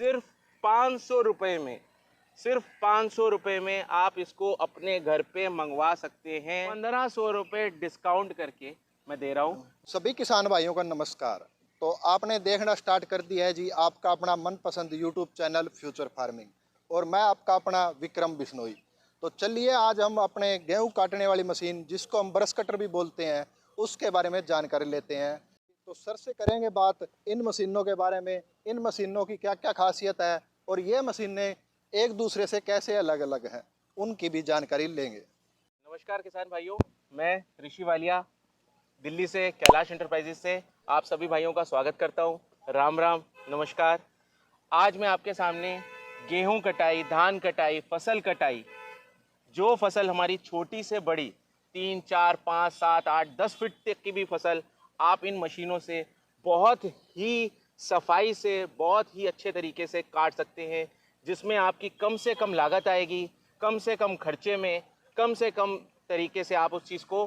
सिर्फ 500 रुपये में, सिर्फ 500 रुपये में आप इसको अपने घर पे मंगवा सकते हैं। 1500 रुपये डिस्काउंट करके मैं दे रहा हूँ। सभी किसान भाइयों का नमस्कार। तो आपने देखना स्टार्ट कर दिया है जी आपका अपना मनपसंद यूट्यूब चैनल फ्यूचर फार्मिंग, और मैं आपका अपना विक्रम बिश्नोई। तो चलिए आज हम अपने गेहूं काटने वाली मशीन, जिसको हम ब्रश कटर भी बोलते हैं, उसके बारे में जानकारी लेते हैं। तो सर से करेंगे बात इन मशीनों के बारे में, इन मशीनों की क्या क्या खासियत है और ये मशीनें एक दूसरे से कैसे अलग अलग हैं, उनकी भी जानकारी लेंगे। नमस्कार किसान भाइयों, मैं ऋषि वालिया दिल्ली से कैलाश एंटरप्राइजेज से आप सभी भाइयों का स्वागत करता हूं। राम राम, नमस्कार। आज मैं आपके सामने गेहूं कटाई, धान कटाई, फसल कटाई, जो फसल हमारी छोटी से बड़ी 3, 4, 5, 7, 8, 10 फीट तक की भी फसल आप इन मशीनों से बहुत ही सफाई से, बहुत ही अच्छे तरीके से काट सकते हैं, जिसमें आपकी कम से कम लागत आएगी, कम से कम खर्चे में, कम से कम तरीके से आप उस चीज़ को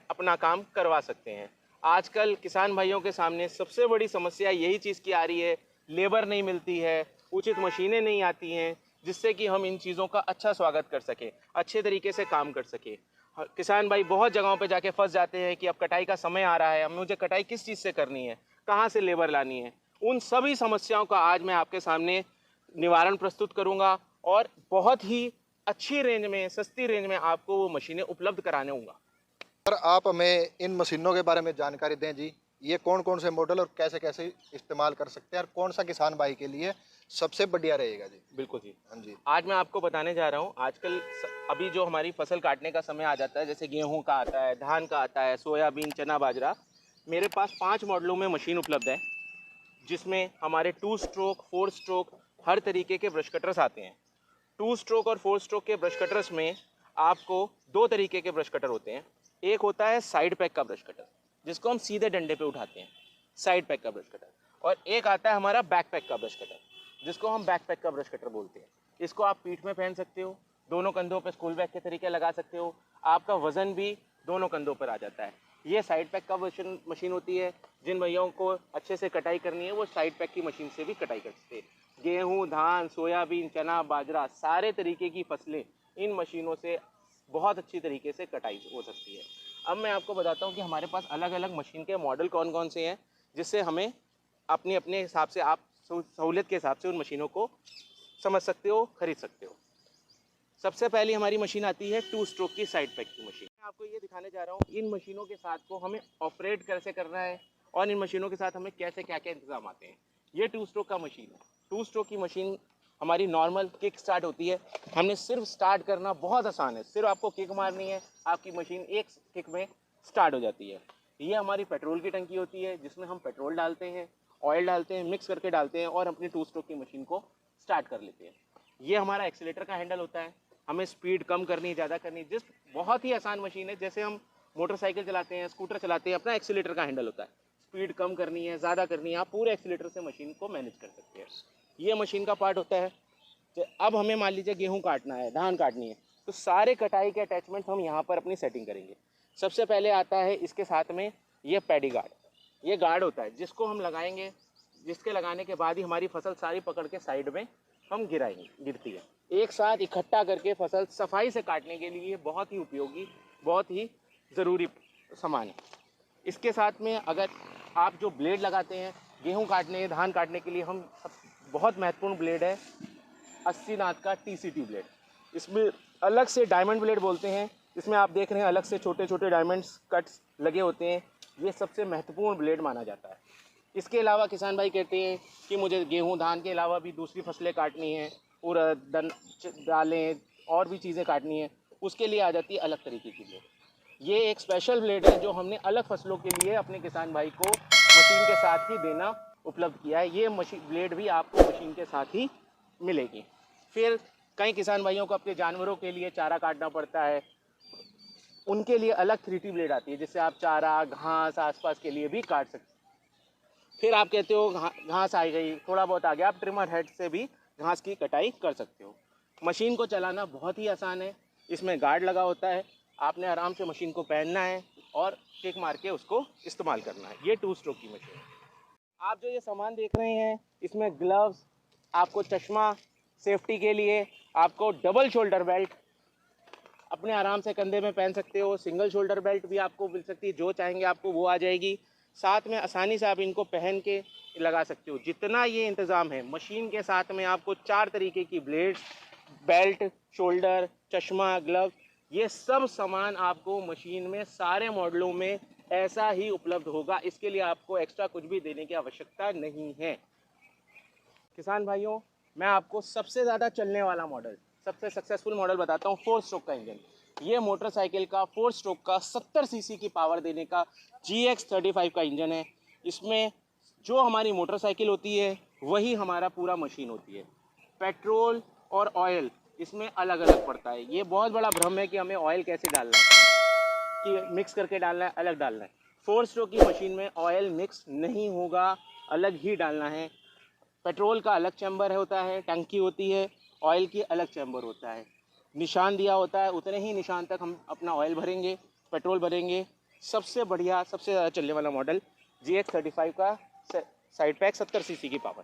अपना काम करवा सकते हैं। आजकल किसान भाइयों के सामने सबसे बड़ी समस्या यही चीज़ की आ रही है, लेबर नहीं मिलती है, उचित मशीनें नहीं आती हैं, जिससे कि हम इन चीज़ों का अच्छा स्वागत कर सकें, अच्छे तरीके से काम कर सकें। किसान भाई बहुत जगहों पे जाके फंस जाते हैं कि अब कटाई का समय आ रहा है, अब मुझे कटाई किस चीज़ से करनी है, कहाँ से लेबर लानी है। उन सभी समस्याओं का आज मैं आपके सामने निवारण प्रस्तुत करूँगा और बहुत ही अच्छी रेंज में, सस्ती रेंज में आपको वो मशीनें उपलब्ध कराने होंगे। सर आप हमें इन मशीनों के बारे में जानकारी दें जी, ये कौन कौन से मॉडल और कैसे कैसे इस्तेमाल कर सकते हैं और कौन सा किसान भाई के लिए सबसे बढ़िया रहेगा जी। बिल्कुल जी, हाँ जी। आज मैं आपको बताने जा रहा हूँ। आजकल अभी जो हमारी फसल काटने का समय आ जाता है, जैसे गेहूं का आता है, धान का आता है, सोयाबीन, चना, बाजरा, मेरे पास 5 मॉडलों में मशीन उपलब्ध है, जिसमें हमारे 2 स्ट्रोक, 4 स्ट्रोक हर तरीके के ब्रश कटर्स आते हैं। 2 स्ट्रोक और 4 स्ट्रोक के ब्रश कटर्स में आपको 2 तरीके के ब्रश कटर होते हैं। एक होता है साइड पैक का ब्रश कटर, जिसको हम सीधे डंडे पे उठाते हैं, साइड पैक का ब्रश कटर, और एक आता है हमारा बैक पैक का ब्रश कटर, जिसको हम बैक पैक का ब्रश कटर बोलते हैं। इसको आप पीठ में पहन सकते हो, दोनों कंधों पे स्कूल बैग के तरीके लगा सकते हो, आपका वजन भी दोनों कंधों पर आ जाता है। ये साइड पैक का मशीन होती है। जिन भैयाओं को अच्छे से कटाई करनी है वो साइड पैक की मशीन से भी कटाई कर सकते हैं। गेहूँ, धान, सोयाबीन, चना, बाजरा, सारे तरीके की फसलें इन मशीनों से बहुत अच्छी तरीके से कटाई हो सकती है। अब मैं आपको बताता हूँ कि हमारे पास अलग अलग मशीन के मॉडल कौन कौन से हैं, जिससे हमें अपने अपने हिसाब से, आप सहूलियत के हिसाब से उन मशीनों को समझ सकते हो, खरीद सकते हो। सबसे पहली हमारी मशीन आती है 2 स्ट्रोक की साइड पैक की मशीन। मैं आपको ये दिखाने जा रहा हूँ इन मशीनों के साथ को हमें ऑपरेट कैसे करना है और इन मशीनों के साथ हमें कैसे क्या क्या इंतजाम आते हैं। ये 2 स्ट्रोक का मशीन है। 2 स्ट्रोक की मशीन हमारी नॉर्मल किक स्टार्ट होती है। हमने सिर्फ स्टार्ट करना बहुत आसान है, सिर्फ आपको किक मारनी है, आपकी मशीन एक किक में स्टार्ट हो जाती है। ये हमारी पेट्रोल की टंकी होती है, जिसमें हम पेट्रोल डालते हैं, ऑयल डालते हैं, मिक्स करके डालते हैं और अपनी 2 स्ट्रोक की मशीन को स्टार्ट कर लेते हैं। ये हमारा एक्सीलेटर का हैंडल होता है, हमें स्पीड कम करनी, ज़्यादा करनी, जिस बहुत ही आसान मशीन है। जैसे हम मोटरसाइकिल चलाते हैं, स्कूटर चलाते हैं, अपना एक्सीलेटर का हैंडल होता है। स्पीड कम करनी है, ज़्यादा करनी है, आप पूरे एक्सीलेटर से मशीन को मैनेज कर सकते हैं। ये मशीन का पार्ट होता है। तो अब हमें मान लीजिए गेहूँ काटना है, धान काटनी है, तो सारे कटाई के अटैचमेंट हम यहाँ पर अपनी सेटिंग करेंगे। सबसे पहले आता है इसके साथ में ये पैडी गार्ड। ये गार्ड होता है जिसको हम लगाएंगे, जिसके लगाने के बाद ही हमारी फसल सारी पकड़ के साइड में हम गिरती है। एक साथ इकट्ठा करके फसल सफाई से काटने के लिए बहुत ही उपयोगी, बहुत ही ज़रूरी सामान है। इसके साथ में अगर आप जो ब्लेड लगाते हैं गेहूं काटने, धान काटने के लिए, हम बहुत महत्वपूर्ण ब्लेड है 80 नाथ का TCT ब्लेड। इसमें अलग से डायमंड ब्लेड बोलते हैं, इसमें आप देख रहे हैं अलग से छोटे छोटे डायमंड्स कट्स लगे होते हैं। ये सबसे महत्वपूर्ण ब्लेड माना जाता है। इसके अलावा किसान भाई कहते हैं कि मुझे गेहूं, धान के अलावा भी दूसरी फसलें काटनी हैं, उड़द, दालें और भी चीज़ें काटनी है, उसके लिए आ जाती है अलग तरीके की ब्लेड। ये एक स्पेशल ब्लेड है जो हमने अलग फसलों के लिए अपने किसान भाई को मशीन के साथ ही देना उपलब्ध किया है। ये मशीन ब्लेड भी आपको मशीन के साथ ही मिलेगी। फिर कई किसान भाइयों को अपने जानवरों के लिए चारा काटना पड़ता है, उनके लिए अलग 3T ब्लेड आती है, जिससे आप चारा, घास आसपास के लिए भी काट सकते हैं। फिर आप कहते हो घास आ गई, थोड़ा बहुत आ गया, आप ट्रिमर हेड से भी घास की कटाई कर सकते हो। मशीन को चलाना बहुत ही आसान है। इसमें गार्ड लगा होता है, आपने आराम से मशीन को पहनना है और किक मार के उसको इस्तेमाल करना है। ये 2 स्ट्रोक की मशीन है। आप जो ये सामान देख रहे हैं इसमें ग्लव्स, आपको चश्मा सेफ्टी के लिए, आपको डबल शोल्डर बेल्ट अपने आराम से कंधे में पहन सकते हो। सिंगल शोल्डर बेल्ट भी आपको मिल सकती है, जो चाहेंगे आपको वो आ जाएगी। साथ में आसानी से आप इनको पहन के लगा सकते हो। जितना ये इंतज़ाम है मशीन के साथ में, आपको 4 तरीके की ब्लेड्स, बेल्ट, शोल्डर, चश्मा, ग्लव, ये सब सामान आपको मशीन में सारे मॉडलों में ऐसा ही उपलब्ध होगा। इसके लिए आपको एक्स्ट्रा कुछ भी देने की आवश्यकता नहीं है। किसान भाइयों, मैं आपको सबसे ज़्यादा चलने वाला मॉडल, सबसे सक्सेसफुल मॉडल बताता हूँ। 4 स्ट्रोक का इंजन। ये मोटरसाइकिल का 4 स्ट्रोक का 70 सीसी की पावर देने का GX35 का इंजन है। इसमें जो हमारी मोटरसाइकिल होती है वही हमारा पूरा मशीन होती है। पेट्रोल और ऑयल इसमें अलग अलग पड़ता है। ये बहुत बड़ा भ्रम है कि हमें ऑयल कैसे डालना है, कि मिक्स करके डालना है, अलग डालना है। 4 स्ट्रोक की मशीन में ऑयल मिक्स नहीं होगा, अलग ही डालना है। पेट्रोल का अलग चैम्बर होता है, टंकी होती है, ऑयल की अलग चैम्बर होता है। निशान दिया होता है, उतने ही निशान तक हम अपना ऑयल भरेंगे, पेट्रोल भरेंगे। सबसे बढ़िया, सबसे ज़्यादा चलने वाला मॉडल GX35 का साइड पैक 70 सीसी की पावर।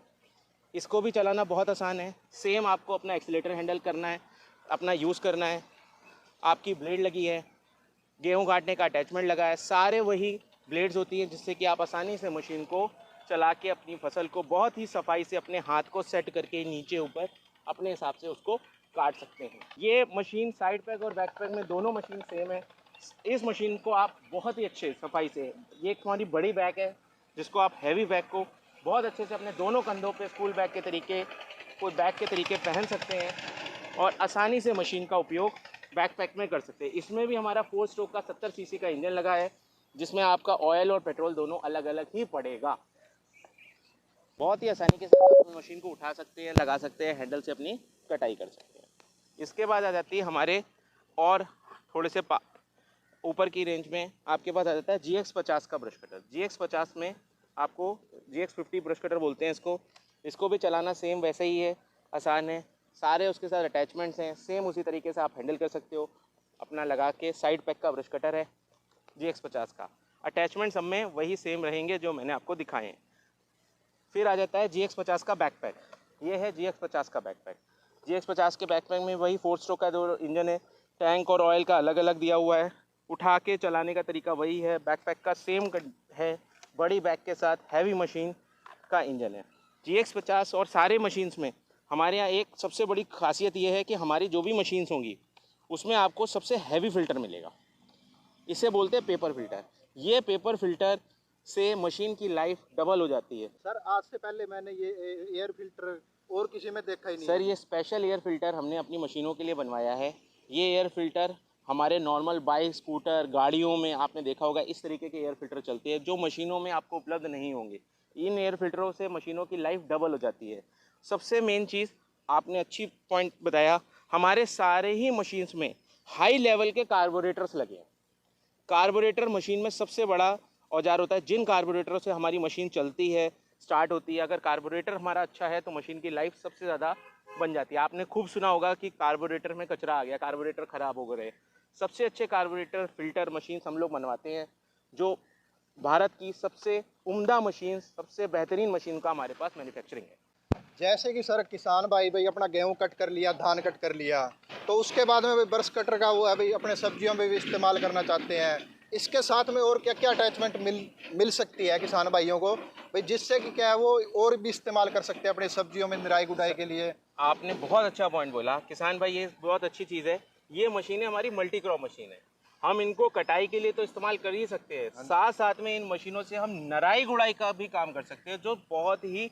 इसको भी चलाना बहुत आसान है। सेम आपको अपना एक्सीलेटर हैंडल करना है, अपना यूज़ करना है। आपकी ब्लेड लगी है, गेहूँ काटने का अटैचमेंट लगा है, सारे वही ब्लेड्स होती हैं जिससे कि आप आसानी से मशीन को चला के अपनी फसल को बहुत ही सफाई से अपने हाथ को सेट करके नीचे ऊपर अपने हिसाब से उसको काट सकते हैं। ये मशीन साइड पैक और बैक पैक में दोनों मशीन सेम है। इस मशीन को आप बहुत ही अच्छे सफाई से, ये एक हमारी बड़ी बैग है जिसको आप हैवी बैग को बहुत अच्छे से अपने दोनों कंधों पे स्कूल बैग के तरीके, कोई बैग के तरीके पहन सकते हैं और आसानी से मशीन का उपयोग बैकपैक में कर सकते हैं। इसमें भी हमारा 4 स्ट्रोक का 70 सीसी का इंजन लगा है जिसमें आपका ऑयल और पेट्रोल दोनों अलग अलग ही पड़ेगा। बहुत ही आसानी के साथ अपनी मशीन को उठा सकते हैं, लगा सकते हैं, हैंडल से अपनी कटाई कर सकते हैं। इसके बाद आ जाती है हमारे और थोड़े से ऊपर की रेंज में आपके पास आ जाता है GX50 का ब्रश कटर। GX50 में आपको GX50 ब्रश कटर बोलते हैं इसको भी चलाना सेम वैसे ही है, आसान है। सारे उसके साथ अटैचमेंट्स हैं, सेम उसी तरीके से आप हैंडल कर सकते हो अपना लगा के। साइड पैक का ब्रश कटर है GX50 का। अटैचमेंट सब में वही सेम रहेंगे जो मैंने आपको दिखाए हैं। फिर आ जाता है GX50 का बैकपैक। ये है GX50 का बैकपैक। GX50 के बैकपैक में वही 4 स्ट्रोक का जो इंजन है, टैंक और ऑयल का अलग अलग दिया हुआ है। उठा के चलाने का तरीका वही है, बैकपैक का सेम है, बड़ी बैग के साथ हैवी मशीन का इंजन है। GX50 और सारे मशीन्स में हमारे यहाँ एक सबसे बड़ी खासियत ये है कि हमारी जो भी मशीन्स होंगी उसमें आपको सबसे हैवी फ़िल्टर मिलेगा। इसे बोलते हैं पेपर फ़िल्टर। ये पेपर फ़िल्टर से मशीन की लाइफ डबल हो जाती है। सर आज से पहले मैंने ये एयर फिल्टर और किसी में देखा ही नहीं। सर ये स्पेशल एयर फ़िल्टर हमने अपनी मशीनों के लिए बनवाया है। ये एयर फ़िल्टर हमारे नॉर्मल बाइक, स्कूटर, गाड़ियों में आपने देखा होगा इस तरीके के एयर फ़िल्टर चलते हैं जो मशीनों में आपको उपलब्ध नहीं होंगे। इन एयर फ़िल्टरों से मशीनों की लाइफ डबल हो जाती है। सबसे मेन चीज़ आपने अच्छी पॉइंट बताया, हमारे सारे ही मशीन्स में हाई लेवल के कार्बोरेटर्स लगे हैं। कार्बोरेटर मशीन में सबसे बड़ा औजार होता है। जिन कार्बोरेटरों से हमारी मशीन चलती है, स्टार्ट होती है, अगर कार्बोरेटर हमारा अच्छा है तो मशीन की लाइफ सबसे ज़्यादा बन जाती है। आपने खूब सुना होगा कि कार्बोरेटर में कचरा आ गया, कार्बोरेटर ख़राब हो गए। सबसे अच्छे कार्बोरेटर फ़िल्टर मशीन हम लोग बनवाते हैं, जो भारत की सबसे उम्दा मशीन, सबसे बेहतरीन मशीन का हमारे पास मैन्युफैक्चरिंग है। जैसे कि सर किसान भाई अपना गेहूं कट कर लिया, धान कट कर लिया, तो उसके बाद में भाई ब्रश कटर का वो है भाई अपने सब्जियों में भी इस्तेमाल करना चाहते हैं। इसके साथ में और क्या क्या अटैचमेंट मिल सकती है किसान भाइयों को भाई, जिससे कि क्या है वो और भी इस्तेमाल कर सकते हैं अपनी सब्जियों में निराई गुडाई के लिए। आपने बहुत अच्छा पॉइंट बोला किसान भाई, ये बहुत अच्छी चीज़ है। ये मशीनें हमारी मल्टी क्रॉप मशीन है। हम इनको कटाई के लिए तो इस्तेमाल कर ही सकते हैं, साथ साथ में इन मशीनों से हम नराई गुड़ाई का भी काम कर सकते हैं, जो बहुत ही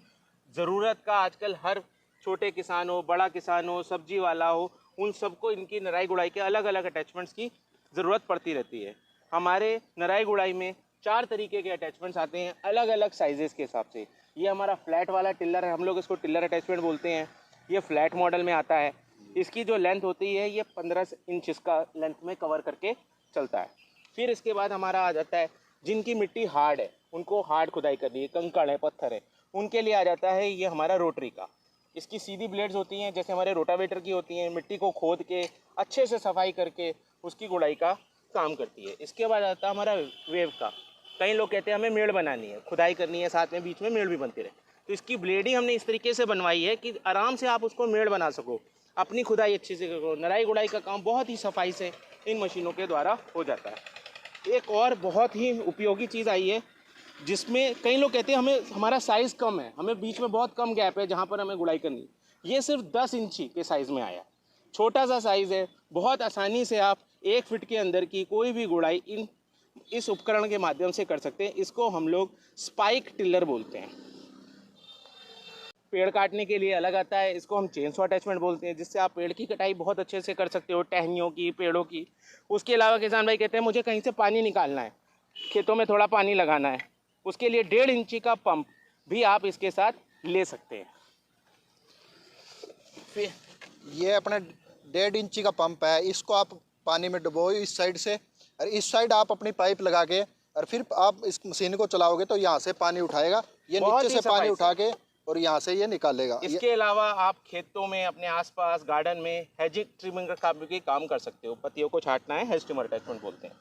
ज़रूरत का आजकल हर छोटे किसान हो, बड़ा किसान हो, सब्जी वाला हो, उन सबको इनकी नराई गुड़ाई के अलग अलग अटैचमेंट्स की ज़रूरत पड़ती रहती है। हमारे नराई गुड़ाई में 4 तरीके के अटैचमेंट्स आते हैं अलग अलग साइजेस के हिसाब से। ये हमारा फ्लैट वाला टिल्लर है, हम लोग इसको टिल्लर अटैचमेंट बोलते हैं। ये फ्लैट मॉडल में आता है। इसकी जो लेंथ होती है ये 15 इंच का लेंथ में कवर करके चलता है। फिर इसके बाद हमारा आ जाता है जिनकी मिट्टी हार्ड है, उनको हार्ड खुदाई करनी है, कंकड़ है, पत्थर है, उनके लिए आ जाता है ये हमारा रोटरी का। इसकी सीधी ब्लेड्स होती हैं जैसे हमारे रोटावेटर की होती हैं, मिट्टी को खोद के अच्छे से सफाई करके उसकी गुड़ाई का काम करती है। इसके बाद आता है हमारा वेव का। कई लोग कहते हैं हमें मेड़ बनानी है, खुदाई करनी है, साथ में बीच में मेड़ भी बनती रहे। तो इसकी ब्लेडिंग हमने इस तरीके से बनवाई है कि आराम से आप उसको मेड़ बना सको, अपनी खुदाई अच्छे से करो। नराई गुड़ाई का काम बहुत ही सफाई से इन मशीनों के द्वारा हो जाता है। एक और बहुत ही उपयोगी चीज़ आई है, जिसमें कई लोग कहते हैं हमें हमारा साइज़ कम है, हमें बीच में बहुत कम गैप है जहाँ पर हमें गुड़ाई करनी। ये सिर्फ 10 इंची के साइज़ में आया, छोटा सा साइज़ है। बहुत आसानी से आप 1 फीट के अंदर की कोई भी गुड़ाई इस उपकरण के माध्यम से कर सकते हैं। इसको हम लोग स्पाइक टिलर बोलते हैं। पेड़ काटने के लिए अलग आता है, इसको हम चेन सॉ अटैचमेंट बोलते हैं, जिससे आप पेड़ की कटाई बहुत अच्छे से कर सकते हो, टहनियों की, पेड़ों की। उसके अलावा किसान भाई कहते हैं मुझे कहीं से पानी निकालना है, खेतों में थोड़ा पानी लगाना है, उसके लिए 1.5 इंची का पंप भी आप इसके साथ ले सकते हैं। फिर ये अपने 1.5 इंची का पंप है, इसको आप पानी में डुबो इस साइड से, और इस साइड आप अपनी पाइप लगा के और फिर आप इस मशीन को चलाओगे तो यहाँ से पानी उठाएगा, ये नीचे से पानी उठा के और यहाँ से ये निकालेगा। इसके अलावा आप खेतों में, अपने आसपास गार्डन में हेजिंग ट्रिमिंग का भी काम कर सकते हो। पत्तियों को छांटना है, हेज ट्रिमर अटैचमेंट बोलते हैं।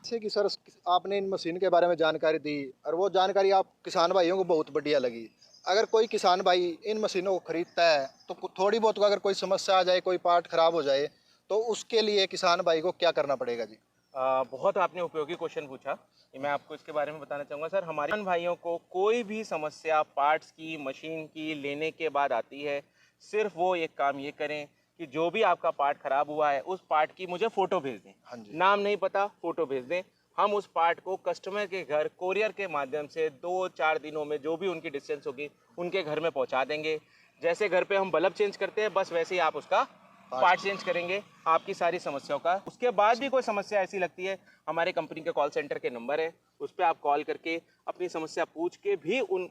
जैसे कि सर आपने इन मशीन के बारे में जानकारी दी और वो जानकारी आप किसान भाइयों को बहुत बढ़िया लगी। अगर कोई किसान भाई इन मशीनों को खरीदता है तो थोड़ी बहुत अगर कोई समस्या आ जाए, कोई पार्ट खराब हो जाए, तो उसके लिए किसान भाई को क्या करना पड़ेगा जी? बहुत आपने उपयोगी क्वेश्चन पूछा, मैं आपको इसके बारे में बताना चाहूँगा। सर, हमारे किसान भाइयों को कोई भी समस्या पार्ट्स की, मशीन की लेने के बाद आती है, सिर्फ वो एक काम ये करें कि जो भी आपका पार्ट ख़राब हुआ है उस पार्ट की मुझे फ़ोटो भेज दें। हाँ जी। नाम नहीं पता, फ़ोटो भेज दें। हम उस पार्ट को कस्टमर के घर कोरियर के माध्यम से 2-4 दिनों में, जो भी उनकी डिस्टेंस होगी, उनके घर में पहुंचा देंगे। जैसे घर पे हम बल्ब चेंज करते हैं, बस वैसे ही आप उसका पार्ट चेंज करेंगे, आपकी सारी समस्याओं का। उसके बाद भी कोई समस्या ऐसी लगती है, हमारे कंपनी के कॉल सेंटर के नंबर है, उस पर आप कॉल करके अपनी समस्या पूछ के भी उन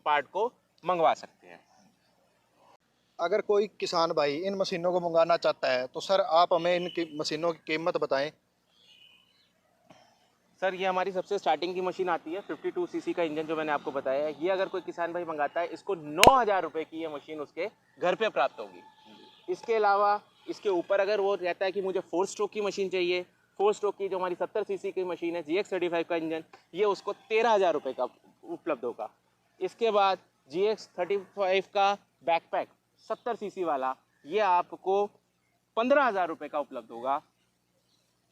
पार्ट को मंगवा सकते हैं। अगर कोई किसान भाई इन मशीनों को मंगाना चाहता है तो सर आप हमें इन मशीनों की कीमत बताएं। सर, ये हमारी सबसे स्टार्टिंग की मशीन आती है, 52 सीसी का इंजन जो मैंने आपको बताया है। ये अगर कोई किसान भाई मंगाता है, इसको 9,000 रुपये की ये मशीन उसके घर पे प्राप्त होगी। इसके अलावा इसके ऊपर अगर वो रहता है कि मुझे 4 स्ट्रोक की मशीन चाहिए, 4 स्ट्रोक की जो हमारी 70 सीसी की मशीन है, GX35 का इंजन, ये उसको 13,000 रुपये का उपलब्ध होगा। इसके बाद GX35 का बैकपैक 70 सीसी वाला, ये आपको 15,000 रुपये का उपलब्ध होगा।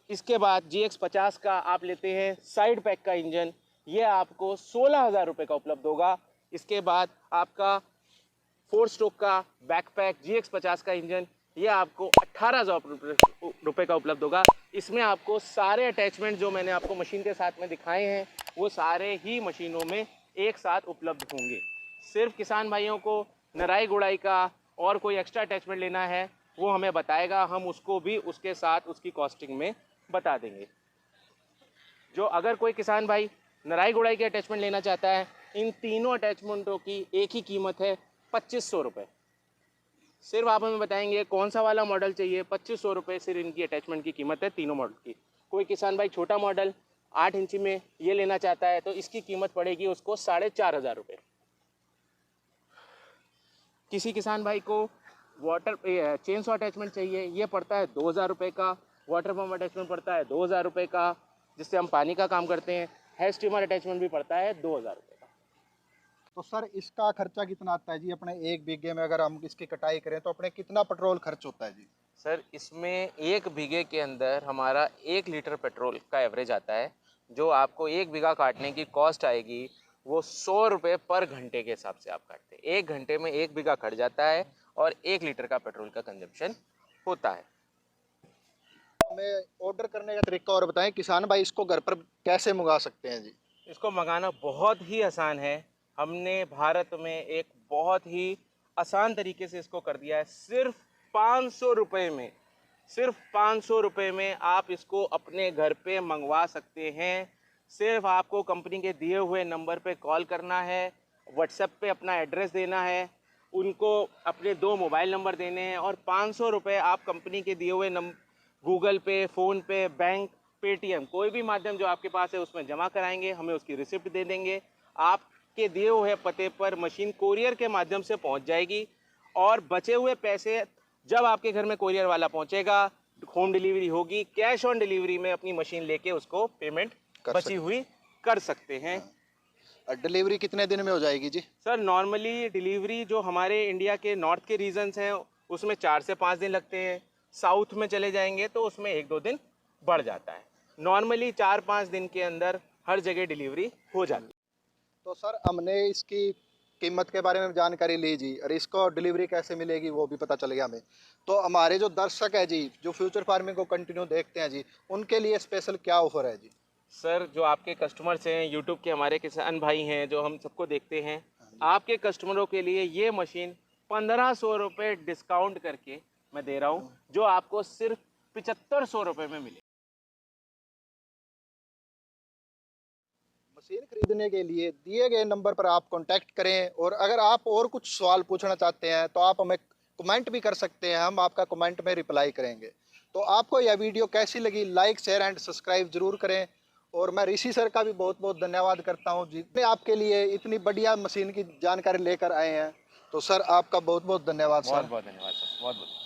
इसके बाद GX50 का आप लेते हैं साइड पैक का इंजन, ये आपको 16,000 रुपये का उपलब्ध होगा। इसके बाद आपका 4 स्ट्रोक का बैकपैक GX50 का इंजन, ये आपको 18,000 रुपये का उपलब्ध होगा। इसमें आपको सारे अटैचमेंट जो मैंने आपको मशीन के साथ में दिखाए हैं, वो सारे ही मशीनों में एक साथ उपलब्ध होंगे। सिर्फ किसान भाइयों को नराई गुड़ाई का और कोई एक्स्ट्रा अटैचमेंट लेना है, वो हमें बताएगा, हम उसको भी उसके साथ उसकी कॉस्टिंग में बता देंगे। जो अगर कोई किसान भाई नराई गुड़ाई के अटैचमेंट लेना चाहता है, इन तीनों अटैचमेंटों की एक ही कीमत है 2500 रुपये। सिर्फ आप हमें बताएंगे कौन सा वाला मॉडल चाहिए, 2500 रुपये सिर्फ इनकी अटैचमेंट की कीमत है, तीनों मॉडल की। कोई किसान भाई छोटा मॉडल 8 इंची में ये लेना चाहता है तो इसकी कीमत पड़ेगी उसको 4,500 रुपये। किसी किसान भाई को वाटर चेन सॉ अटैचमेंट चाहिए, ये पड़ता है 2,000 रुपये का। वाटर पम्प अटैचमेंट पड़ता है 2,000 रुपये का, जिससे हम पानी का काम करते हैं। हेड स्टीमर अटैचमेंट भी पड़ता है 2,000 रुपये का। तो सर इसका खर्चा कितना आता है जी? अपने 1 बीघे में अगर हम इसकी कटाई करें तो अपने कितना पेट्रोल खर्च होता है जी? सर, इसमें 1 बीघे के अंदर हमारा 1 लीटर पेट्रोल का एवरेज आता है। जो आपको 1 बीघा काटने की कॉस्ट आएगी वो 100 रुपये पर घंटे के हिसाब से आप काटते हैं। 1 घंटे में 1 बीघा कट जाता है और 1 लीटर का पेट्रोल का कंजम्पशन होता है। हमें ऑर्डर करने का तरीका और बताएं, किसान भाई इसको घर पर कैसे मंगा सकते हैं जी? इसको मंगाना बहुत ही आसान है। हमने भारत में एक बहुत ही आसान तरीके से इसको कर दिया है। सिर्फ 500 रुपये में, सिर्फ 500 रुपये में आप इसको अपने घर पे मंगवा सकते हैं। सिर्फ आपको कंपनी के दिए हुए नंबर पे कॉल करना है, व्हाट्सएप पे अपना एड्रेस देना है, उनको अपने 2 मोबाइल नंबर देने हैं और 500 रुपये आप कंपनी के दिए हुए गूगल पे, फ़ोन पे, बैंक, पेटीएम, कोई भी माध्यम जो आपके पास है उसमें जमा कराएंगे, हमें उसकी रिसिप्ट दे देंगे। आपके दिए हुए पते पर मशीन कोरियर के माध्यम से पहुंच जाएगी और बचे हुए पैसे जब आपके घर में कोरियर वाला पहुंचेगा, होम डिलीवरी होगी, कैश ऑन डिलीवरी में अपनी मशीन लेके उसको पेमेंट बची हुई कर सकते हैं। डिलीवरी कितने दिन में हो जाएगी जी? सर नॉर्मली डिलीवरी जो हमारे इंडिया के नॉर्थ के रीजन्स हैं उसमें 4 से 5 दिन लगते हैं, साउथ में चले जाएंगे तो उसमें 1-2 दिन बढ़ जाता है। नॉर्मली 4-5 दिन के अंदर हर जगह डिलीवरी हो जाती है। तो सर हमने इसकी कीमत के बारे में जानकारी ली जी, और इसको डिलीवरी कैसे मिलेगी वो भी पता चल गया हमें। तो हमारे जो दर्शक है जी, जो फ्यूचर फार्मिंग को कंटिन्यू देखते हैं जी, उनके लिए स्पेशल क्या ऑफर है जी? सर जो आपके कस्टमर्स हैं, यूट्यूब के हमारे किसान भाई हैं जो हम सबको देखते हैं, आपके कस्टमरों के लिए ये मशीन 1500 रुपये डिस्काउंट करके मैं दे रहा हूँ, जो आपको सिर्फ 7500 रुपये में मिले। मशीन खरीदने के लिए दिए गए नंबर पर आप कांटेक्ट करें, और अगर आप और कुछ सवाल पूछना चाहते हैं तो आप हमें कमेंट भी कर सकते हैं, हम आपका कमेंट में रिप्लाई करेंगे। तो आपको यह वीडियो कैसी लगी, लाइक शेयर एंड सब्सक्राइब जरूर करें। और मैं ऋषि सर का भी बहुत बहुत धन्यवाद करता हूं जितने आपके लिए इतनी बढ़िया मशीन की जानकारी लेकर आए हैं। तो सर आपका बहुत बहुत धन्यवाद सर। बहुत बहुत धन्यवाद सर, बहुत बहुत।